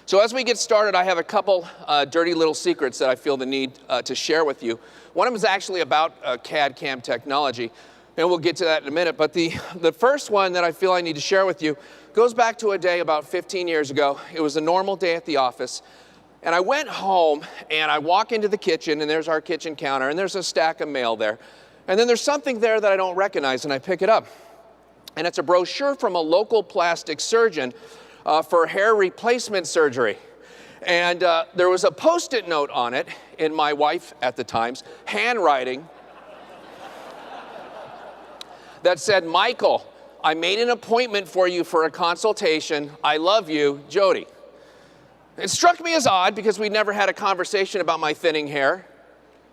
So as we get started, I have a couple dirty little secrets that I feel the need to share with you. One of them is actually about CAD CAM technology, and we'll get to that in a minute. But the first one that I feel I need to share with you goes back to a day about 15 years ago. It was a normal day at the office, and I went home, and I walk into the kitchen, and there's our kitchen counter, and there's a stack of mail there. And then there's something there that I don't recognize, and I pick it up. And it's a brochure from a local plastic surgeon for hair replacement surgery. And there was a Post-it note on it in my wife at the time's handwriting that said, "Michael, I made an appointment for you for a consultation. I love you, Jody." It struck me as odd because we'd never had a conversation about my thinning hair.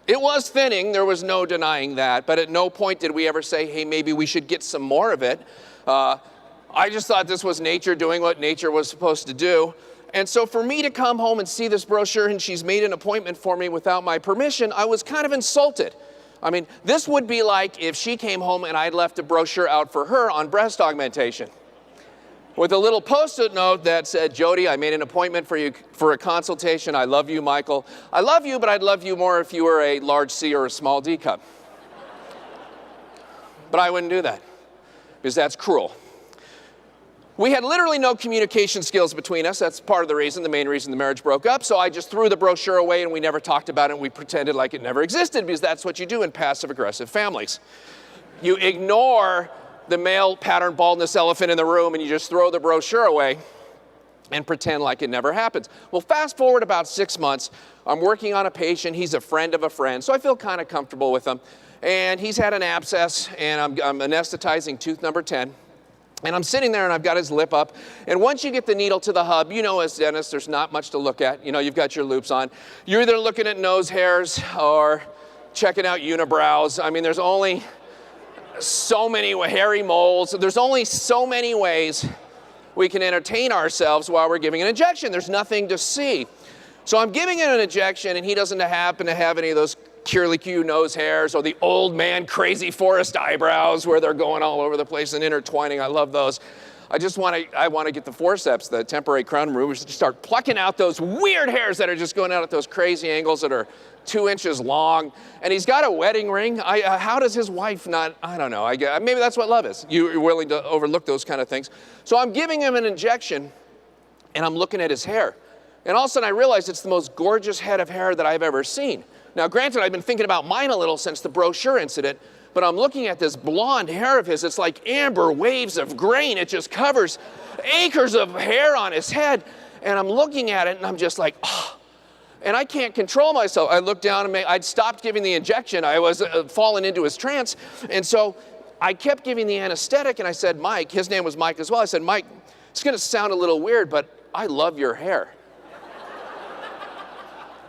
It was thinning, there was no denying that, but at no point did we ever say, hey, maybe we should get some more of it. I just thought this was nature doing what nature was supposed to do. And so for me to come home and see this brochure and she's made an appointment for me without my permission, I was kind of insulted. I mean, this would be like if she came home and I'd left a brochure out for her on breast augmentation with a little Post-it note that said, "Jody, I made an appointment for you for a consultation. I love you, Michael. I love you, but I'd love you more if you were a large C or a small D cup." But I wouldn't do that because that's cruel. We had literally no communication skills between us. That's part of the reason, the main reason the marriage broke up. So I just threw the brochure away and we never talked about it and we pretended like it never existed because that's what you do in passive-aggressive families. You ignore the male pattern baldness elephant in the room and you just throw the brochure away and pretend like it never happens. Well, fast forward about 6 months, I'm working on a patient. He's a friend of a friend, so I feel kind of comfortable with him. And he's had an abscess, and I'm anesthetizing tooth number 10. And I'm sitting there and I've got his lip up. And once you get the needle to the hub, you know, as dentists, there's not much to look at. You know, you've got your loupes on. You're either looking at nose hairs or checking out unibrows. I mean, there's only so many hairy moles. There's only so many ways we can entertain ourselves while we're giving an injection. There's nothing to see. So I'm giving him an injection and he doesn't happen to have any of those curlicue nose hairs or the old man crazy forest eyebrows where they're going all over the place and intertwining. I love those. I want to get the forceps, the temporary crown removers, to start plucking out those weird hairs that are just going out at those crazy angles that are 2 inches long. And he's got a wedding ring. How does his wife not, I don't know. Maybe that's what love is. You're willing to overlook those kind of things. So I'm giving him an injection and I'm looking at his hair. And all of a sudden I realize it's the most gorgeous head of hair that I've ever seen. Now granted, I've been thinking about mine a little since the brochure incident, but I'm looking at this blonde hair of his. It's like amber waves of grain. It just covers acres of hair on his head. And I'm looking at it and I'm just like, oh. And I can't control myself. I looked down and I'd stopped giving the injection. I was falling into his trance. And so I kept giving the anesthetic and I said, Mike, his name was Mike as well. I said, Mike, it's gonna sound a little weird, but I love your hair.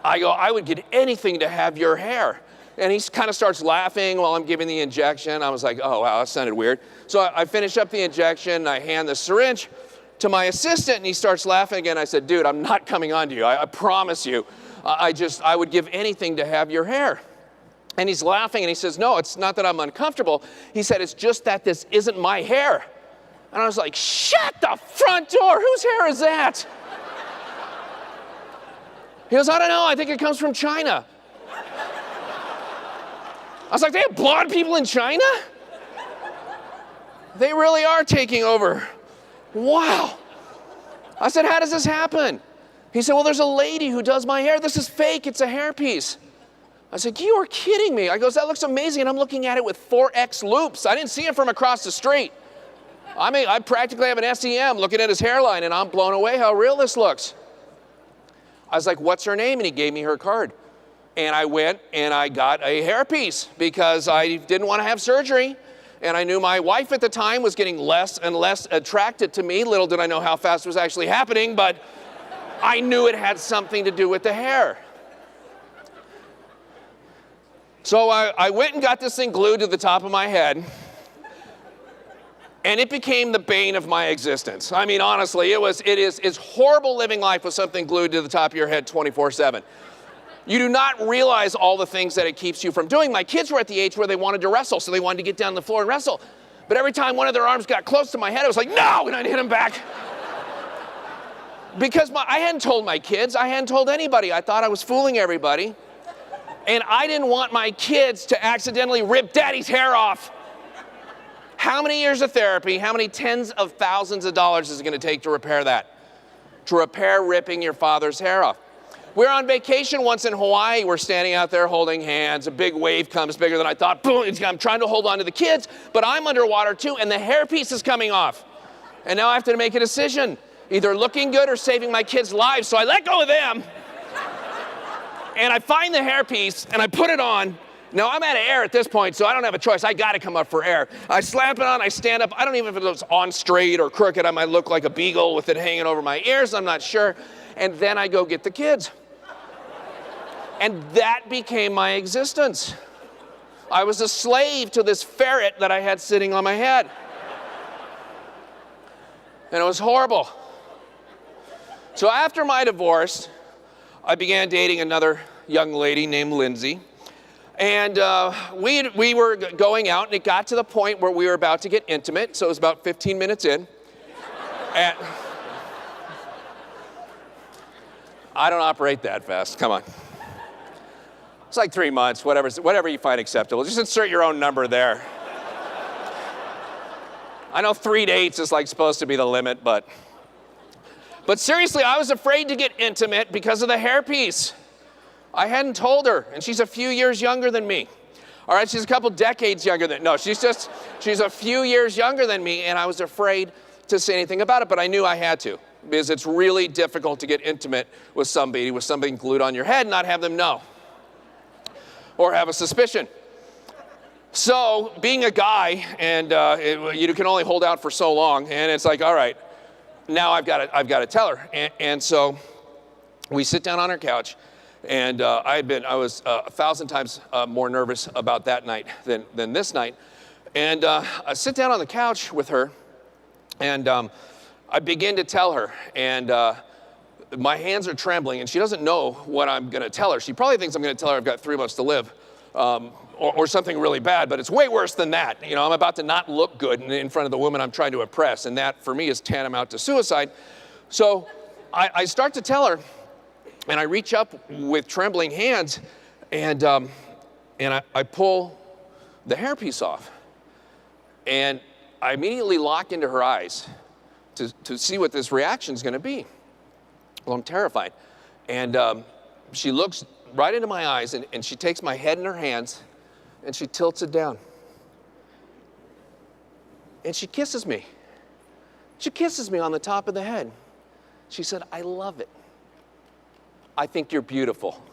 I go, I would get anything to have your hair. And he kind of starts laughing while I'm giving the injection. I was like, oh, wow, that sounded weird. So I finish up the injection, I hand the syringe to my assistant, and he starts laughing again. I said, dude, I'm not coming on to you. I promise you. I would give anything to have your hair. And he's laughing, and he says, no, it's not that I'm uncomfortable. He said, it's just that this isn't my hair. And I was like, shut the front door. Whose hair is that? He goes, I don't know, I think it comes from China. I was like, they have blonde people in China? They really are taking over. Wow. I said, how does this happen? He said, well, there's a lady who does my hair. This is fake, it's a hairpiece. I said, you are kidding me. I goes, that looks amazing, and I'm looking at it with 4X loops. I didn't see it from across the street. I mean, I practically have an SEM looking at his hairline, and I'm blown away how real this looks. I was like, what's her name? And he gave me her card. And I went and I got a hairpiece because I didn't want to have surgery. And I knew my wife at the time was getting less and less attracted to me. Little did I know how fast it was actually happening, but I knew it had something to do with the hair. So I went and got this thing glued to the top of my head. And it became the bane of my existence. I mean, honestly, it's horrible living life with something glued to the top of your head 24/7. You do not realize all the things that it keeps you from doing. My kids were at the age where they wanted to wrestle, so they wanted to get down on the floor and wrestle. But every time one of their arms got close to my head, I was like, no, and I'd hit them back. Because I hadn't told my kids. I hadn't told anybody. I thought I was fooling everybody. And I didn't want my kids to accidentally rip daddy's hair off. How many years of therapy, how many tens of thousands of dollars is it going to take to repair that? To repair ripping your father's hair off. We're on vacation once in Hawaii. We're standing out there holding hands. A big wave comes, bigger than I thought. Boom, I'm trying to hold on to the kids, but I'm underwater too, and the hairpiece is coming off. And now I have to make a decision, either looking good or saving my kids' lives. So I let go of them, and I find the hairpiece, and I put it on. Now, I'm out of air at this point, so I don't have a choice. I got to come up for air. I slap it on, I stand up. I don't even know if it was on straight or crooked. I might look like a beagle with it hanging over my ears. I'm not sure. And then I go get the kids. And that became my existence. I was a slave to this ferret that I had sitting on my head. And it was horrible. So after my divorce, I began dating another young lady named Lindsay. And we were going out, and it got to the point where we were about to get intimate. So it was about 15 minutes in. And I don't operate that fast. Come on. It's like 3 months, whatever you find acceptable. Just insert your own number there. I know 3 dates is like supposed to be the limit, but seriously, I was afraid to get intimate because of the hairpiece. I hadn't told her, and she's a few years younger than me. All right, she's a couple decades younger than, no, she's a few years younger than me, and I was afraid to say anything about it, but I knew I had to, because it's really difficult to get intimate with somebody with something glued on your head and not have them know, or have a suspicion. So, being a guy, and you can only hold out for so long, and it's like, all right, now I've got to tell her, and so we sit down on her couch. And I was 1,000 times more nervous about that night than this night. And I sit down on the couch with her, and I begin to tell her. And my hands are trembling, and she doesn't know what I'm going to tell her. She probably thinks I'm going to tell her I've got 3 months to live, or something really bad. But it's way worse than that. You know, I'm about to not look good in front of the woman I'm trying to impress, and that, for me, is tantamount to suicide. So I start to tell her. And I reach up with trembling hands, and I pull the hairpiece off. And I immediately lock into her eyes to see what this reaction is going to be. Well, I'm terrified. And she looks right into my eyes, and she takes my head in her hands, and she tilts it down. And she kisses me. She kisses me on the top of the head. She said, "I love it. I think you're beautiful,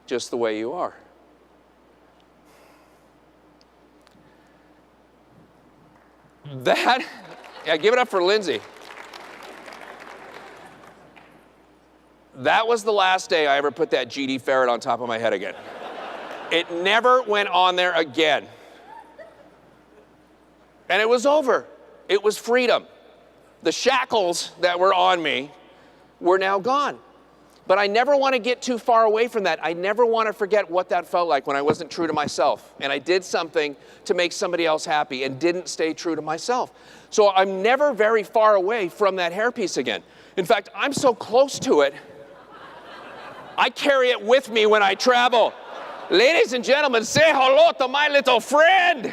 just the way you are." Yeah, give it up for Lindsay. That was the last day I ever put that GD ferret on top of my head again. It never went on there again. And it was over. It was freedom. The shackles that were on me were now gone. But I never want to get too far away from that. I never want to forget what that felt like when I wasn't true to myself. And I did something to make somebody else happy and didn't stay true to myself. So I'm never very far away from that hairpiece again. In fact, I'm so close to it, I carry it with me when I travel. Ladies and gentlemen, say hello to my little friend.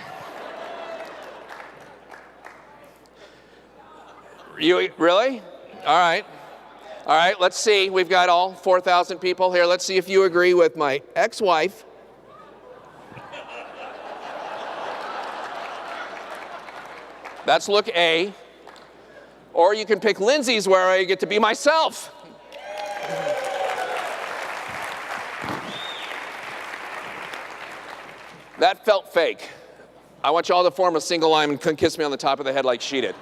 You really? All right. All right, let's see. We've got all 4,000 people here. Let's see if you agree with my ex-wife. That's look A. Or you can pick Lindsay's, where I get to be myself. That felt fake. I want you all to form a single line and kiss me on the top of the head like she did.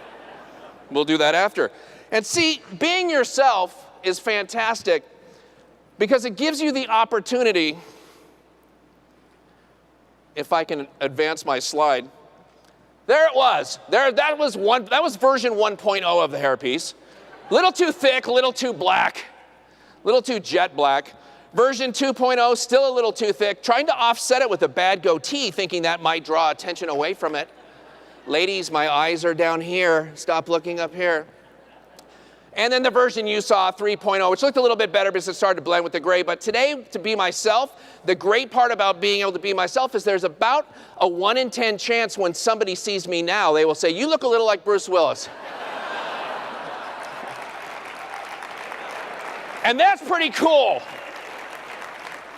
We'll do that after. And see, being yourself is fantastic because it gives you the opportunity, if I can advance my slide. There it was. That was version 1.0 of the hairpiece. Little too thick, little too black, little too jet black. Version 2.0, still a little too thick. Trying to offset it with a bad goatee, thinking that might draw attention away from it. Ladies, my eyes are down here. Stop looking up here. And then the version you saw, 3.0, which looked a little bit better because it started to blend with the gray. But today, to be myself, the great part about being able to be myself is there's about a 1 in 10 chance when somebody sees me now, they will say, you look a little like Bruce Willis. And that's pretty cool.